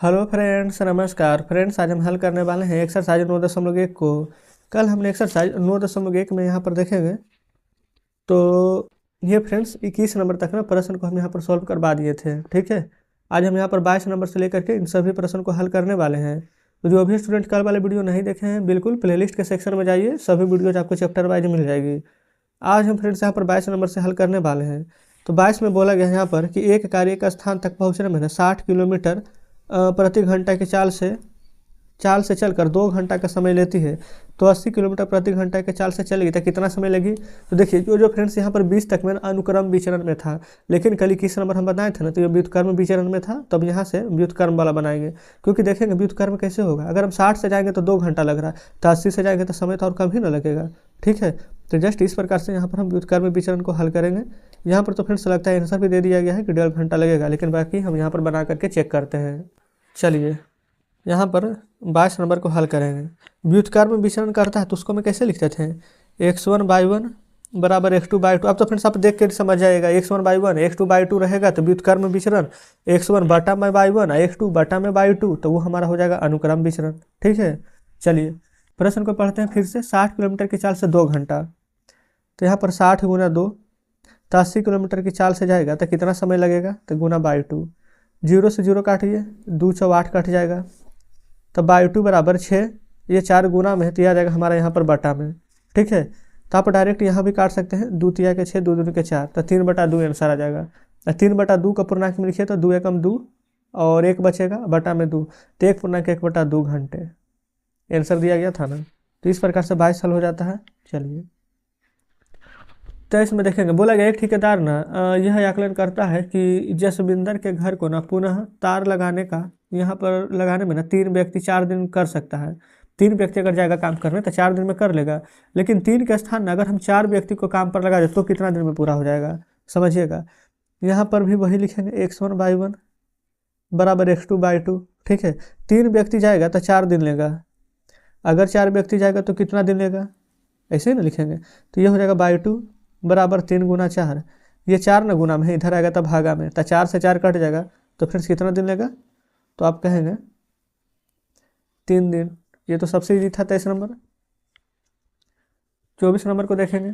Hello friends, नमस्कार friends. आज हम हल करने वाले हैं एक्सरसाइज 9.1 को। कल हमने एक्सरसाइज 9.1 में यहाँ पर देखेंगे तो ये फ्रेंड्स 21 नंबर तक ना प्रश्न को हम यहाँ पर सॉल्व करवा दिए थे। ठीक है, आज हम यहाँ पर 22 नंबर से लेकर के इन सभी प्रश्न को हल करने वाले हैं। तो जो अभी स्टूडेंट कल वाले वीडियो नहीं देखे हैं, बिल्कुल प्लेलिस्ट के सेक्शन में जाइए, सभी वीडियोज आपको चैप्टर वाइज मिल जाएगी। आज हम फ्रेंड्स यहाँ पर 22 नंबर से हल करने वाले हैं। तो 22 में बोला गया है यहाँ पर कि एक कार्य का स्थान तक पहुँचने में 60 किलोमीटर प्रति घंटा की चाल से चलकर 2 घंटा का समय लेती है, तो 80 किलोमीटर प्रति घंटा के चाल से चलेगी तो कितना समय लगी। तो देखिए जो फ्रेंड्स यहाँ पर 20 तक में अनुक्रम विचरण में था, लेकिन कल 21 नंबर हम बताए थे ना, तो ये व्युत्क्रम विचरण में था। तब यहाँ से व्युत्क्रम वाला बनाएंगे, क्योंकि देखेंगे व्युत्क्रम कैसे होगा। अगर हम 60 से जाएंगे तो 2 घंटा लग रहा है, तो 80 से जाएंगे तो समय तो और कम ही ना लगेगा। ठीक है, तो जस्ट इस प्रकार से यहाँ पर हम व्युत्क्रम विचरण को हल करेंगे। यहाँ पर तो फ्रेंड्स लगता है आंसर भी दे दिया गया है कि 1.5 घंटा लगेगा, लेकिन बाकी हम यहाँ पर बना करके चेक करते हैं। चलिए यहाँ पर 22 नंबर को हल करेंगे। व्युत्क्रम विचरण करता है तो उसको मैं कैसे लिखते थे, x1/1 बराबर x2/2। अब तो फ्रेंड्स आप देख के समझ जाएगा, x1/1 x2/2 रहेगा तो व्युत्क्रम विचरण x1 बटा में y1 x2 बटा में y2, तो वो हमारा हो जाएगा अनुक्रम विचरण। ठीक है, चलिए प्रश्न को पढ़ते हैं फिर से। 60 किलोमीटर की चाल से 2 घंटा, तो यहाँ पर 60 गुना 2 तो 80 किलोमीटर की चाल से जाएगा तो कितना समय लगेगा, तो गुना बाई 2। 0 से 0 काटिए, 2 × 8 कट जाएगा, तो बाई 2 बराबर 6। ये 4 गुना में है तो यह आ जाएगा हमारा यहाँ पर बटा में। ठीक है, तो आप डायरेक्ट यहाँ भी काट सकते हैं, 2 × 3 = 6 2 × 2 = 4, तो 3/2 आंसर आ जाएगा। 3/2 का पूर्णांक में लिखिए तो 2 × 2 और 1 बचेगा बटा में 2, तो 1/1/2 घंटे आंसर दिया गया था ना। तो इस प्रकार से 22 हल हो जाता है। चलिए तो इसमें देखेंगे, बोला गया एक ठेकेदार ना यह आकलन करता है कि जसविंदर के घर को ना पुनः तार लगाने का यहाँ पर लगाने में ना 3 व्यक्ति 4 दिन कर सकता है। 3 व्यक्ति अगर जाएगा काम करने तो 4 दिन में कर लेगा, लेकिन 3 के स्थान में अगर हम 4 व्यक्ति को काम पर लगा दे तो कितना दिन में पूरा हो जाएगा, समझिएगा। यहाँ पर भी वही लिखेंगे, x1/1 बराबर x2/2। ठीक है, 3 व्यक्ति जाएगा तो 4 दिन लेगा, अगर 4 व्यक्ति जाएगा तो कितना दिन लेगा, ऐसे ही ना लिखेंगे। तो ये हो जाएगा बाई 2 बराबर 3 गुना 4। ये 4 ना गुना में है, इधर आएगा तो भागा में, तो 4 से 4 कट जाएगा, तो फ्रेंड्स कितना दिन लेगा, तो आप कहेंगे 3 दिन। ये तो सबसे ईजी था 23 नंबर। 24 नंबर को देखेंगे,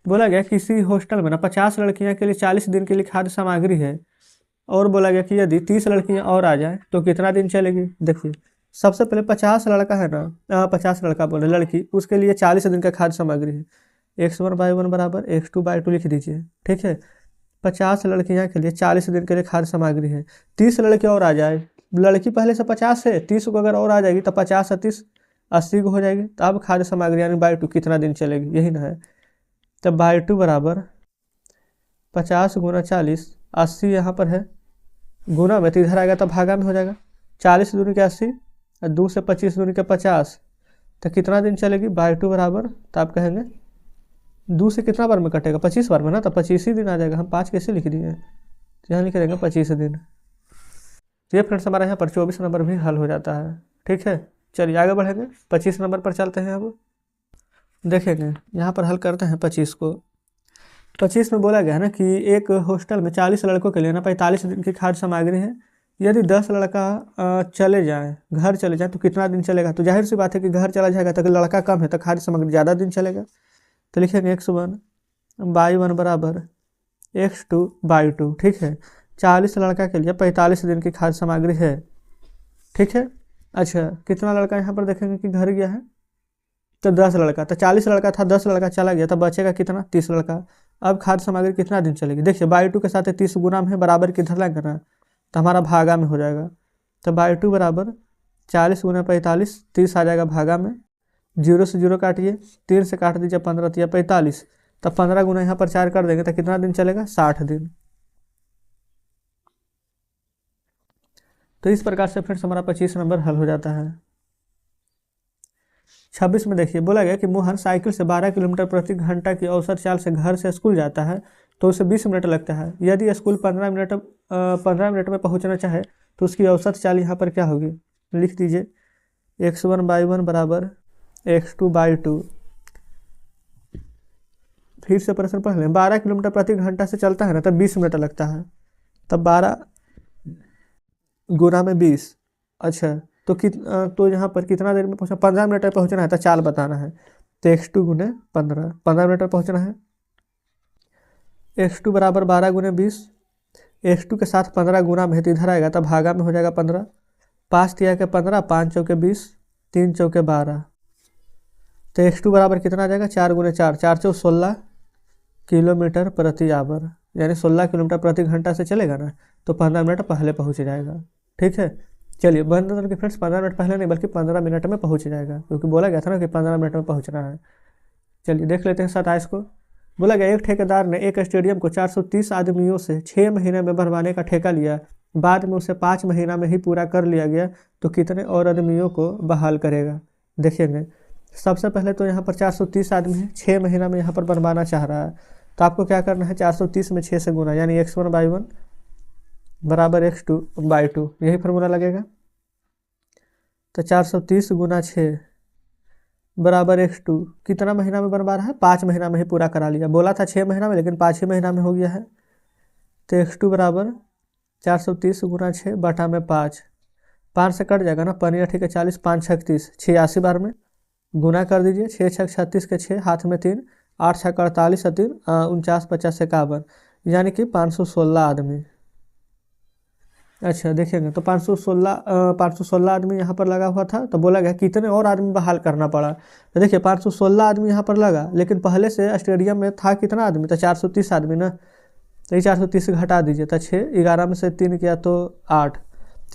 बोला गया किसी हॉस्टल में ना 50 लड़कियां के लिए 40 दिन के लिए खाद्य सामग्री है, और बोला गया कि यदि 30 लड़कियां और आ जाए तो कितना दिन चलेगी। देखिए सबसे पहले 50 लड़का है ना, 50 लड़का बोले लड़की, उसके लिए 40 दिन का खाद्य सामग्री है। x1/1 बराबर x2/2 लिख दीजिए। ठीक है, 50 लड़कियां के लिए 40 दिन के लिए खाद्य सामग्री है। 30 लड़के और आ जाए, लड़की पहले से 50 है, 30 को अगर और आ जाएगी तो 50 और 30 80 को हो जाएगी। तो अब खाद्य सामग्री यानी बाई 2 कितना दिन चलेगी, यही ना है। तब बाई 2 बराबर 50 गुना 40, 80 यहाँ पर है, गुना में तो इधर आएगा तो भागा में हो जाएगा। 40 दूनी के 80 और 2 से 25 दूनी के 50, तो कितना दिन चलेगी, बाई 2 बराबर, तो आप कहेंगे 2 से कितना बार में कटेगा, 25 बार में ना, तो 25 ही दिन आ जाएगा। हम 5 कैसे लिख दिए, तो यहाँ लिख देंगे 25 दिन। तो ये फ्रेंड्स हमारा यहाँ पर 24 नंबर भी हल हो जाता है। ठीक है, चलिए आगे बढ़ेंगे, 25 नंबर पर चलते हैं। अब देखेंगे यहाँ पर हल करते हैं 25 को। 25 में बोला गया है ना कि एक हॉस्टल में 40 लड़कों के लिए ना 45 दिन की खाद्य सामग्री है। यदि 10 लड़का चले जाएँ, घर चले जाएँ तो कितना दिन चलेगा। तो जाहिर सी बात है कि घर चला जाएगा तो लड़का कम है तो खाद्य सामग्री ज़्यादा दिन चलेगा। तो लिखेंगे x1/1 बराबर x2/2। ठीक है, 40 लड़का के लिए 45 दिन की खाद्य सामग्री है। ठीक है, अच्छा कितना लड़का यहाँ पर देखेंगे कि घर गया है, तो 10 लड़का, तो 40 लड़का था, 10 लड़का चला गया, तो बचेगा कितना, 30 लड़का। अब खाद्य सामग्री कितना दिन चलेगी, देखिए बाई 2 के साथ 30 गुना में है, बराबर किधर लाएंगे ना, तो हमारा भागा में हो जाएगा। तो बाई 2 बराबर 40 गुना 45, 30 आ जाएगा भागा में, 0 से 0 काटिए, 3 से काट दीजिए 15 तो 45, तब 15 गुना यहाँ पर 4 कर देंगे तो कितना दिन चलेगा, 60 दिन। तो इस प्रकार से फ्रेंड्स हमारा 25 नंबर हल हो जाता है। 26 में देखिए, बोला गया कि मोहन साइकिल से 12 किलोमीटर प्रति घंटा की औसत चाल से घर से स्कूल जाता है, तो उसे 20 मिनट लगता है। यदि स्कूल 15 मिनट में पहुँचना चाहे तो उसकी औसत चाल यहाँ पर क्या होगी, लिख दीजिए x1/1 बराबर x2/2। फिर से प्रश्न पढ़ लें, 12 किलोमीटर प्रति घंटा से चलता है ना, तब 20 मिनट लगता है, तब 12 गुना में 20 अच्छा तो यहाँ पर कितना देर में पहुँचना, 15 मिनट में पहुँचना है, तो चाल बताना है। तो x2 गुने 15 मिनट में पहुँचना है। x2 बराबर 12 × 20, x2 के साथ 15 गुना में है तो इधर आएगा, तब भागा में हो जाएगा 15, 5 तिया के 15, 5 चौके 20, 3 चौके 12। तो x2 बराबर कितना आ जाएगा, 4 × 4, 4 चौक 16 किलोमीटर प्रति आवर, यानी 16 किलोमीटर प्रति घंटा से चलेगा ना, तो 15 मिनट पहले पहुँच जाएगा। ठीक है, चलिए बंद करके फ्रेंड्स 15 मिनट पहले नहीं बल्कि 15 मिनट में पहुँच जाएगा, क्योंकि बोला गया था ना कि 15 मिनट में पहुँचना है। चलिए देख लेते हैं 27 को। बोला गया एक ठेकेदार ने एक स्टेडियम को 430 आदमियों से 6 महीने में बनवाने का ठेका लिया, बाद में उसे 5 महीना में ही पूरा कर लिया गया, तो कितने और आदमियों को बहाल करेगा। देखेंगे सबसे पहले तो यहाँ पर 430 आदमी है, 6 महीना में यहाँ पर बनवाना चाह रहा है, तो आपको क्या करना है, 430 में 6 से गुना, यानी x1/1 बराबर x2/2, यही फार्मूला लगेगा। तो 430 गुना 6 बराबर x2, कितना महीना में बनवा रहा है, 5 महीना में ही पूरा करा लिया। बोला था 6 महीना में, लेकिन 5 ही महीना में हो गया है। तो x2 बराबर 430 गुना 6 बटा में 5, 5 से कट जाएगा ना, 5 ठीक है 40, 5 36, 86 बार में गुना कर दीजिए। 6 6 36 के 6, हाथ में 3, 8 6 48 3 49 50 51, यानी कि 516 आदमी। अच्छा देखेंगे तो 516 आदमी यहाँ पर लगा हुआ था, तो बोला गया कितने और आदमी बहाल करना पड़ा। तो देखिए 516 आदमी यहाँ पर लगा, लेकिन पहले से स्टेडियम में था कितना आदमी, तो 430 आदमी ना, तो ये 430 से घटा दीजिए, तो 6, 11 में से 3 किया तो 8,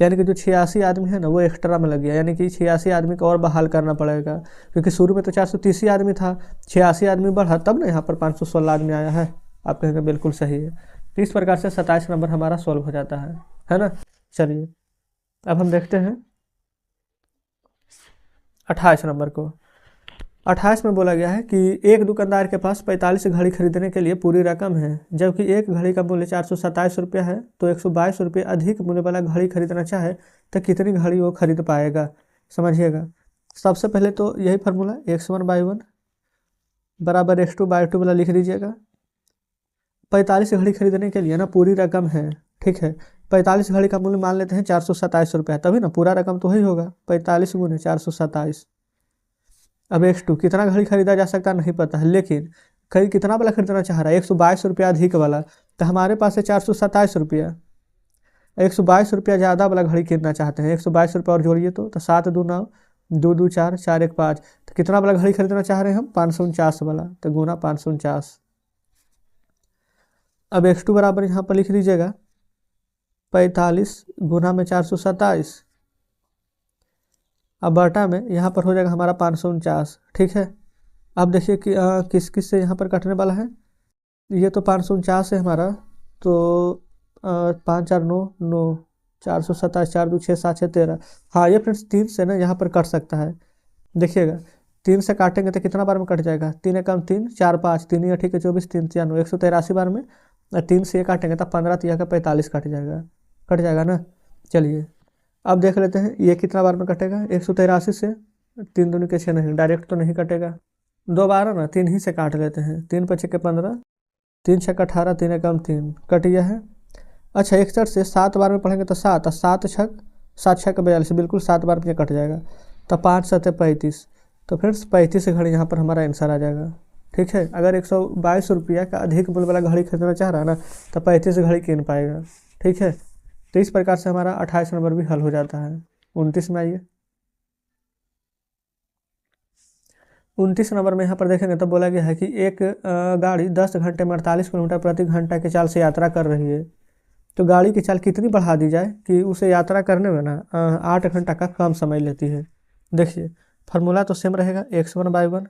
यानी कि जो 86 आदमी है ना वो एक्स्ट्रा में लग गया, यानी कि 86 आदमी को और बहाल करना पड़ेगा, क्योंकि शुरू में तो 430 ही आदमी था, 86 आदमी बढ़ा तब ना यहाँ पर 516 आदमी आया है। आप कहेंगे बिल्कुल सही है। तो इस प्रकार से 27 नंबर हमारा सॉल्व हो जाता है ना। चलिए अब हम देखते हैं 28 नंबर को। 28 में बोला गया है कि एक दुकानदार के पास 45 घड़ी खरीदने के लिए पूरी रकम है, जबकि एक घड़ी का मूल्य 427 रुपया है, तो 122 रुपये अधिक मूल्य वाला घड़ी खरीदना चाहे तो कितनी घड़ी वो खरीद पाएगा। समझिएगा, सबसे पहले तो यही फार्मूला x1/1 बराबर x2/2 वाला लिख दीजिएगा। 45 घड़ी खरीदने के लिए ना पूरी रकम है, ठीक है, 45 घड़ी का मूल्य मान लेते हैं 427 रुपया, तभी ना पूरा रकम तो वही होगा, 45 गुने 427। अब x2 कितना घड़ी खरीदा जा सकता नहीं पता है, लेकिन खरीद कितना वाला खरीदना चाह रहा है, 122 रुपया अधिक वाला, तो हमारे पास है 427 रुपया, 122 रुपया ज़्यादा वाला घड़ी खरीदना चाहते हैं, 122 रुपया और जोड़िए तो 7 दूना 2 2 4 4 1 5, तो कितना वाला घड़ी खरीदना चाह रहे हैं हम, 549 वाला, तो गुना 549। अब x2 बराबर यहाँ पर लिख दीजिएगा 45 गुना में 427, अब बटा में यहाँ पर हो जाएगा हमारा 549। ठीक है, अब देखिए कि किस किस से यहाँ पर कटने वाला है, ये तो 549 है हमारा, तो 5 4 9 9, 427, 4 2 6 7 6 13। हाँ ये फ्रेंड्स 3 से ना यहाँ पर कट सकता है, देखिएगा 3 से काटेंगे तो कितना बार में कट जाएगा, 3 एकम 3 4 5, 3 या ठीक है 24, 3 3 9, 183 बार में, 3 से ये काटेंगे तो 15 3 का 45 कट जाएगा ना। चलिए अब देख लेते हैं ये कितना बार में कटेगा, 183 से 3 दूनी के 6 नहीं, डायरेक्ट तो नहीं कटेगा, 2 बार ना 3 ही से काट लेते हैं, 3 5 के 15, 3 6 18, 3 एकम 3 कट गया है। अच्छा 61 से 7 बार में पढ़ेंगे तो 7 7 6 7 6 42, बिल्कुल 7 बार में कट जाएगा, तो 5 7 35, तो फ्रेंड्स 35 घड़ी यहाँ पर हमारा आंसर आ जाएगा। ठीक है, अगर 122 रुपया का अधिक मूल्य वाला घड़ी खरीदना चाह रहा है ना, तो 35 घड़ी कीन पाएगा। ठीक है, तो इस प्रकार से हमारा 28 नंबर भी हल हो जाता है। 29 में आइए, 29 नंबर में यहाँ पर देखेंगे तो बोला गया है कि एक गाड़ी 10 घंटे में 48 किलोमीटर प्रति घंटा की चाल से यात्रा कर रही है, तो गाड़ी की चाल कितनी बढ़ा दी जाए कि उसे यात्रा करने में ना 8 घंटा का कम समय लेती है। देखिए फार्मूला तो सेम रहेगा, x1/1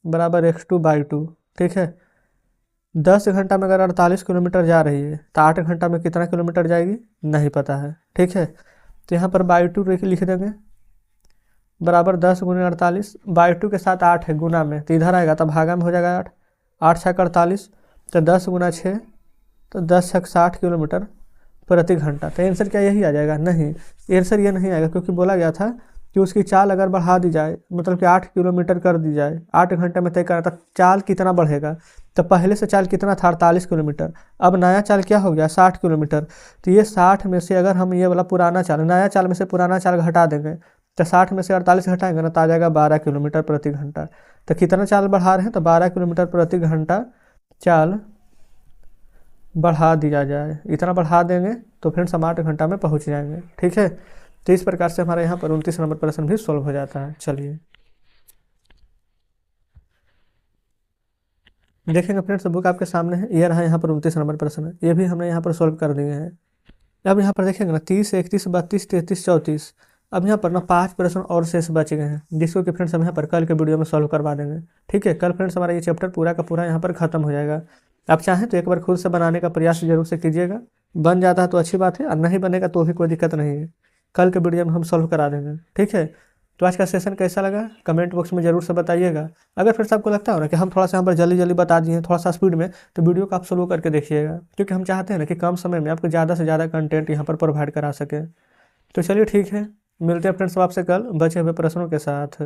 बराबर x2/2। ठीक है, 10 घंटा में अगर 48 किलोमीटर जा रही है तो 8 घंटा में कितना किलोमीटर जाएगी नहीं पता है। ठीक है, तो यहाँ पर बाई 2 लिख देंगे, बराबर 10 गुने 48, बाई 2 के साथ 8 है गुना में, तो इधर आएगा तो भागा में हो जाएगा 8, 8 6 48, तो 10 गुना 6, तो 10 6 60 किलोमीटर प्रति घंटा। तो आंसर क्या यही आ जाएगा, नहीं आंसर ये नहीं आएगा, क्योंकि बोला गया था कि उसकी चाल अगर बढ़ा दी जाए, मतलब कि 8 किलोमीटर कर दी जाए, 8 घंटे में तय करा, तो चाल कितना बढ़ेगा। तो पहले से चाल कितना था, 48 किलोमीटर। अब नया चाल क्या हो गया, 60 किलोमीटर। तो ये 60 में से अगर हम ये वाला पुराना चाल, नया चाल में से पुराना चाल घटा देंगे, तो 60 में से 48 घटाएंगे ना, तो आ जाएगा 12 किलोमीटर प्रति घंटा। तो कितना चाल बढ़ा रहे हैं, तो 12 किलोमीटर प्रति घंटा चाल बढ़ा दिया जाए। इतना बढ़ा देंगे तो फ्रेंड्स हम 8 घंटा में पहुंच जाएंगे। ठीक है, तो इस प्रकार से हमारे यहाँ पर 29 नंबर प्रश्न भी सॉल्व हो जाता है। चलिए देखेंगे फ्रेंड्स, बुक आपके सामने है, ये रहा यहाँ पर 29 नंबर प्रश्न, ये भी हमने यहाँ पर सॉल्व कर दिए हैं। अब यहाँ पर देखेंगे ना, 30, 31, 32, 33, 34। अब यहाँ पर ना 5 प्रश्न और शेष बच गए हैं, जिसको कि फ्रेंड्स हम यहाँ पर कल के वीडियो में सॉल्व करवा देंगे। ठीक है, कल फ्रेंड्स हमारा ये चैप्टर पूरा का पूरा यहाँ पर खत्म हो जाएगा। आप चाहें तो एक बार खुद से बनाने का प्रयास जरूर से कीजिएगा, बन जाता है तो अच्छी बात है, और नहीं बनेगा तो भी कोई दिक्कत नहीं है, कल के वीडियो में हम सॉल्व करा देंगे। ठीक है, तो आज का सेशन कैसा लगा कमेंट बॉक्स में जरूर से बताइएगा। अगर फिर से आपको लगता हो ना कि हम थोड़ा सा यहाँ पर जल्दी जल्दी बता दिए, थोड़ा सा स्पीड में, तो वीडियो को आप स्लो करके देखिएगा, क्योंकि हम चाहते हैं ना कि कम समय में आपको ज़्यादा से ज़्यादा कंटेंट यहाँ पर प्रोवाइड करा सके। तो चलिए ठीक है, मिलते हैं फ्रेंड्स आपसे कल बचे हुए प्रश्नों के साथ।